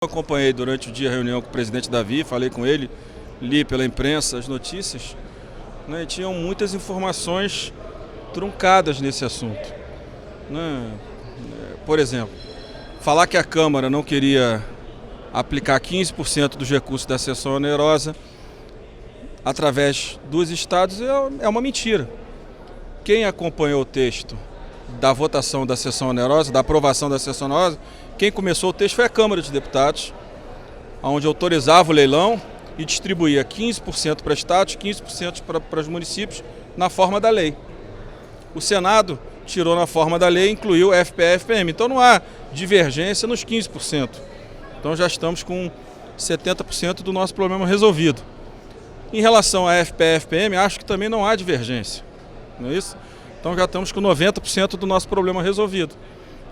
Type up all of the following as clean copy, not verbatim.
Acompanhei durante o dia a reunião com o presidente Davi, falei com ele, li pela imprensa as notícias, né, e tinham muitas informações truncadas nesse assunto. Né? Por exemplo, falar que a Câmara não queria aplicar 15% dos recursos da cessão onerosa através dos estados é uma mentira. Quem acompanhou o texto da votação da cessão onerosa, da aprovação da cessão onerosa, quem começou o texto foi a Câmara de Deputados, onde autorizava o leilão e distribuía 15% para estados, 15% para os municípios, na forma da lei. O Senado tirou na forma da lei e incluiu FPE e FPM. Então não há divergência nos 15%. Então já estamos com 70% do nosso problema resolvido. Em relação a FPE e FPM, acho que também não há divergência. Não é isso? Então já estamos com 90% do nosso problema resolvido.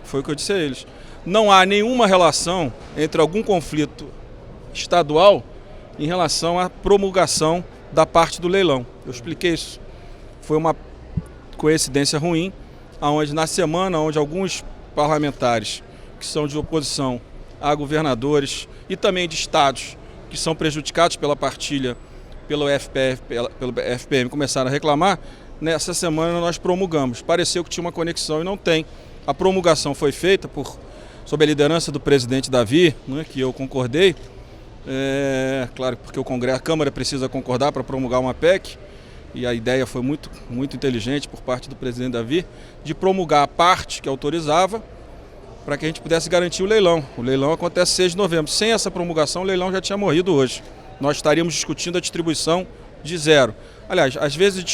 Foi o que eu disse a eles. Não há nenhuma relação entre algum conflito estadual em relação à promulgação da parte do leilão. Eu expliquei isso. Foi uma coincidência ruim, onde na semana onde alguns parlamentares que são de oposição a governadores e também de estados que são prejudicados pela partilha pelo FPM começaram a reclamar, nessa semana nós promulgamos. Pareceu que tinha uma conexão e não tem. A promulgação foi feita sob a liderança do presidente Davi, né, que eu concordei. Claro, porque a Câmara precisa concordar para promulgar uma PEC, e a ideia foi muito inteligente por parte do presidente Davi, de promulgar a parte que autorizava para que a gente pudesse garantir o leilão. O leilão acontece 6 de novembro. Sem essa promulgação, o leilão já tinha morrido hoje. Nós estaríamos discutindo a distribuição de zero. Aliás, às vezes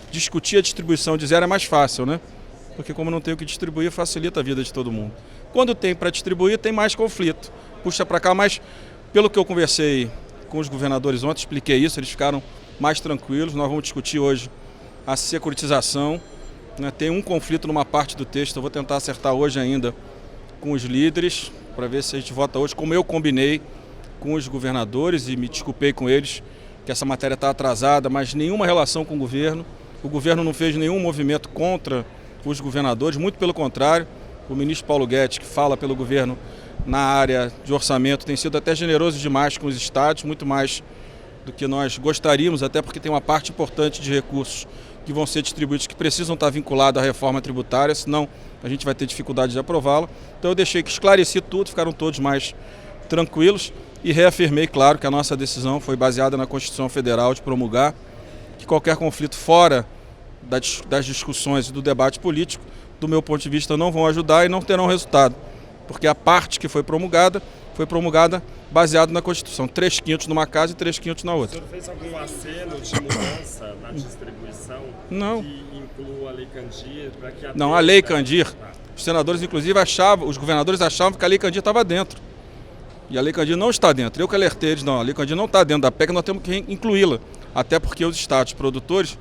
discutir a distribuição de zero é mais fácil, né? Porque como não tem o que distribuir, facilita a vida de todo mundo. Quando tem para distribuir, tem mais conflito. Puxa para cá, mas pelo que eu conversei com os governadores ontem, expliquei isso, eles ficaram mais tranquilos. Nós vamos discutir hoje a securitização, né? Tem um conflito numa parte do texto, eu vou tentar acertar hoje ainda com os líderes, para ver se a gente vota hoje, como eu combinei com os governadores e me desculpei com eles, que essa matéria está atrasada, mas nenhuma relação com o governo. O governo não fez nenhum movimento contra os governadores, muito pelo contrário. O ministro Paulo Guedes, que fala pelo governo na área de orçamento, tem sido até generoso demais com os estados, muito mais do que nós gostaríamos, até porque tem uma parte importante de recursos que vão ser distribuídos que precisam estar vinculados à reforma tributária, senão a gente vai ter dificuldade de aprová-la. Então eu deixei que esclareci tudo, ficaram todos mais tranquilos e reafirmei, claro, que a nossa decisão foi baseada na Constituição Federal de promulgar, que qualquer conflito fora das discussões e do debate político, do meu ponto de vista, não vão ajudar e não terão resultado, porque a parte que foi promulgada baseada na Constituição. 3/5 numa casa e 3/5 na outra. O senhor fez algum aceno de mudança na distribuição? Não. Que inclua a Lei Candir? Não, a Lei Candir, os senadores inclusive os governadores achavam que a Lei Candir estava dentro. E a Lei Candir não está dentro. Eu que alertei eles, não, a Lei Candir não está dentro da PEC, nós temos que incluí-la. Até porque os estados produtores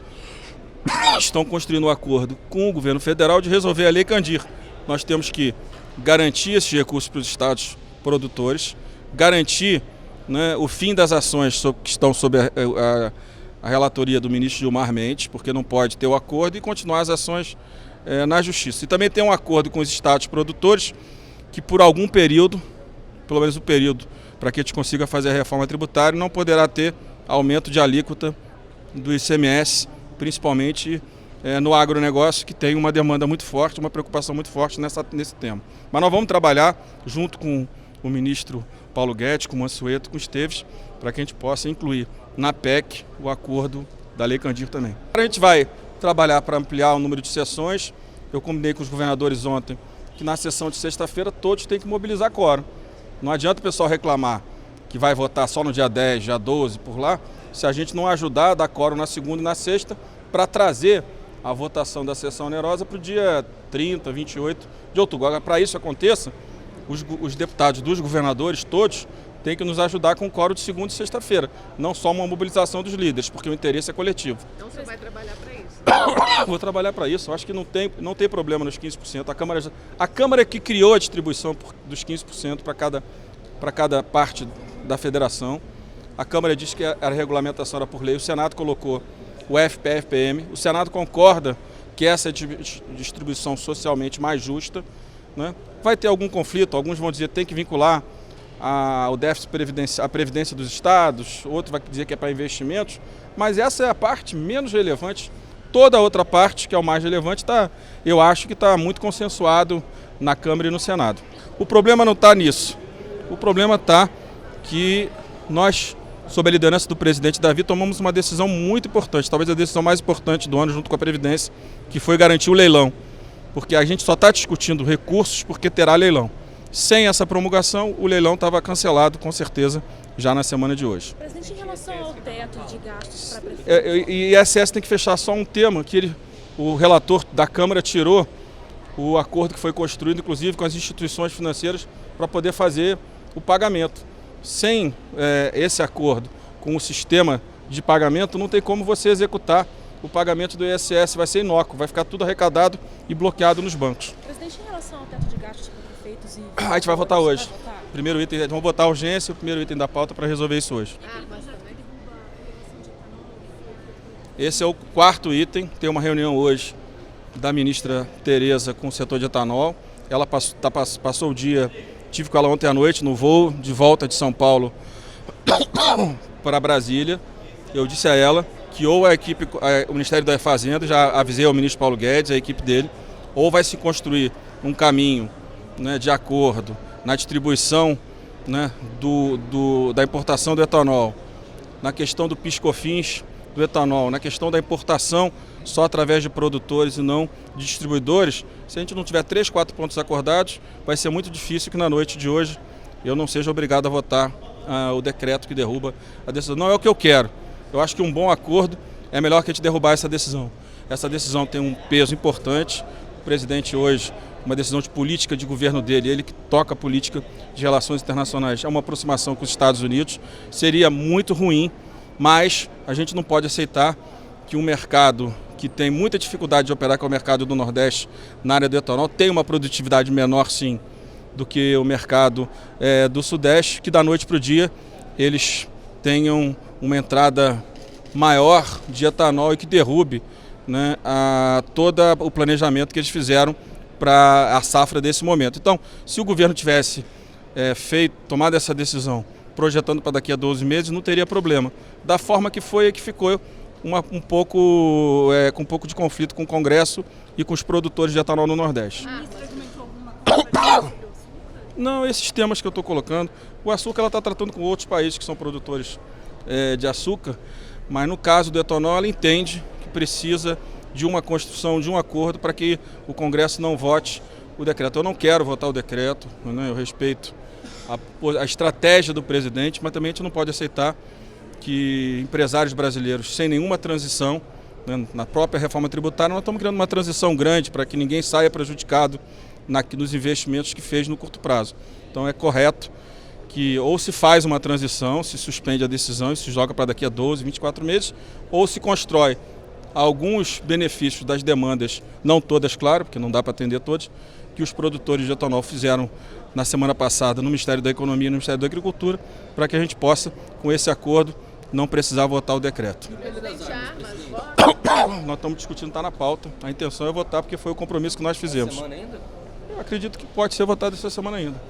estão construindo um acordo com o governo federal de resolver a Lei Candir. Nós temos que garantir esses recursos para os estados produtores, garantir, né, o fim das ações que estão sob a relatoria do ministro Gilmar Mendes, porque não pode ter o acordo, e continuar as ações na justiça. E também tem um acordo com os estados produtores que por algum período, pelo menos um período, para que a gente consiga fazer a reforma tributária, não poderá ter aumento de alíquota do ICMS, principalmente no agronegócio, que tem uma demanda muito forte, uma preocupação muito forte nesse tema. Mas nós vamos trabalhar junto com o ministro Paulo Guedes, com o Mansueto, com o Esteves, para que a gente possa incluir na PEC o acordo da Lei Candir também. A gente vai trabalhar para ampliar o número de sessões. Eu combinei com os governadores ontem que na sessão de sexta-feira todos têm que mobilizar quórum. Não adianta o pessoal reclamar que vai votar só no dia 10, dia 12, por lá, se a gente não ajudar a dar quórum na segunda e na sexta para trazer a votação da sessão onerosa para o dia 30, 28 de outubro. Agora, para isso aconteça, os deputados dos governadores todos têm que nos ajudar com o quórum de segunda e sexta-feira, não só uma mobilização dos líderes, porque o interesse é coletivo. Então você vai trabalhar para isso? Vou trabalhar para isso, eu acho que não tem problema nos 15%. A Câmara que criou a distribuição dos 15% para cada parte da federação. A Câmara disse que a regulamentação era por lei, o Senado colocou o FPE-FPM, o Senado concorda que essa é a distribuição socialmente mais justa, né? Vai ter algum conflito, alguns vão dizer que tem que vincular o déficit previdenciário, a previdência dos estados, outro vai dizer que é para investimentos, mas essa é a parte menos relevante. Toda a outra parte, que é o mais relevante, eu acho que está muito consensuado na Câmara e no Senado. O problema não está nisso. O problema está que nós, sob a liderança do presidente Davi, tomamos uma decisão muito importante, talvez a decisão mais importante do ano, junto com a Previdência, que foi garantir o leilão. Porque a gente só está discutindo recursos porque terá leilão. Sem essa promulgação, o leilão estava cancelado, com certeza, já na semana de hoje. Presidente, em relação ao teto de gastos para prefeitos... E a ISS tem que fechar só um tema, que o relator da Câmara tirou o acordo que foi construído, inclusive, com as instituições financeiras, para poder fazer o pagamento. Sem esse acordo com o sistema de pagamento, não tem como você executar o pagamento do ISS, vai ser inócuo, vai ficar tudo arrecadado e bloqueado nos bancos. Presidente, em relação ao teto de gastos para prefeitos e... A gente vai votar hoje. Vai votar? Primeiro item, vamos votar a urgência, o primeiro item da pauta para resolver isso hoje. Esse é o quarto item, tem uma reunião hoje da ministra Tereza com o setor de etanol. Ela passou o dia, tive com ela ontem à noite no voo de volta de São Paulo para Brasília. Eu disse a ela que ou a equipe, o Ministério da Fazenda, já avisei ao ministro Paulo Guedes, a equipe dele, ou vai se construir um caminho, né, de acordo na distribuição, né, da importação do etanol, na questão do PIS/COFINS do etanol, na questão da importação só através de produtores e não de distribuidores. Se a gente não tiver 3, 4 pontos acordados, vai ser muito difícil que na noite de hoje eu não seja obrigado a votar o decreto que derruba a decisão. Não é o que eu quero. Eu acho que um bom acordo é melhor que a gente derrubar essa decisão. Essa decisão tem um peso importante. O presidente hoje, uma decisão de política de governo dele, ele que toca a política de relações internacionais, é uma aproximação com os Estados Unidos. Seria muito ruim, mas a gente não pode aceitar que um mercado que tem muita dificuldade de operar, que é o mercado do Nordeste, na área do etanol, tem uma produtividade menor, sim, do que o mercado do Sudeste, que da noite para o dia eles tenham uma entrada maior de etanol e que derrube, né, todo o planejamento que eles fizeram para a safra desse momento. Então, se o governo tivesse tomado essa decisão, projetando para daqui a 12 meses, não teria problema. Da forma que foi, é que ficou com um pouco de conflito com o Congresso e com os produtores de etanol no Nordeste. Não, esses temas que eu estou colocando, o açúcar ela está tratando com outros países que são produtores de açúcar, mas no caso do etanol ela entende que precisa de uma construção, de um acordo para que o Congresso não vote o decreto. Eu não quero votar o decreto, né? Eu respeito a estratégia do presidente, mas também a gente não pode aceitar que empresários brasileiros, sem nenhuma transição, né, na própria reforma tributária, nós estamos criando uma transição grande para que ninguém saia prejudicado nos investimentos que fez no curto prazo. Então é correto que ou se faz uma transição, se suspende a decisão e se joga para daqui a 12, 24 meses, ou se constrói alguns benefícios das demandas, não todas, claro, porque não dá para atender todas, que os produtores de etanol fizeram na semana passada no Ministério da Economia e no Ministério da Agricultura, para que a gente possa, com esse acordo, não precisar votar o decreto. Nós estamos discutindo, está na pauta, a intenção é votar porque foi o compromisso que nós fizemos. Eu acredito que pode ser votado essa semana ainda.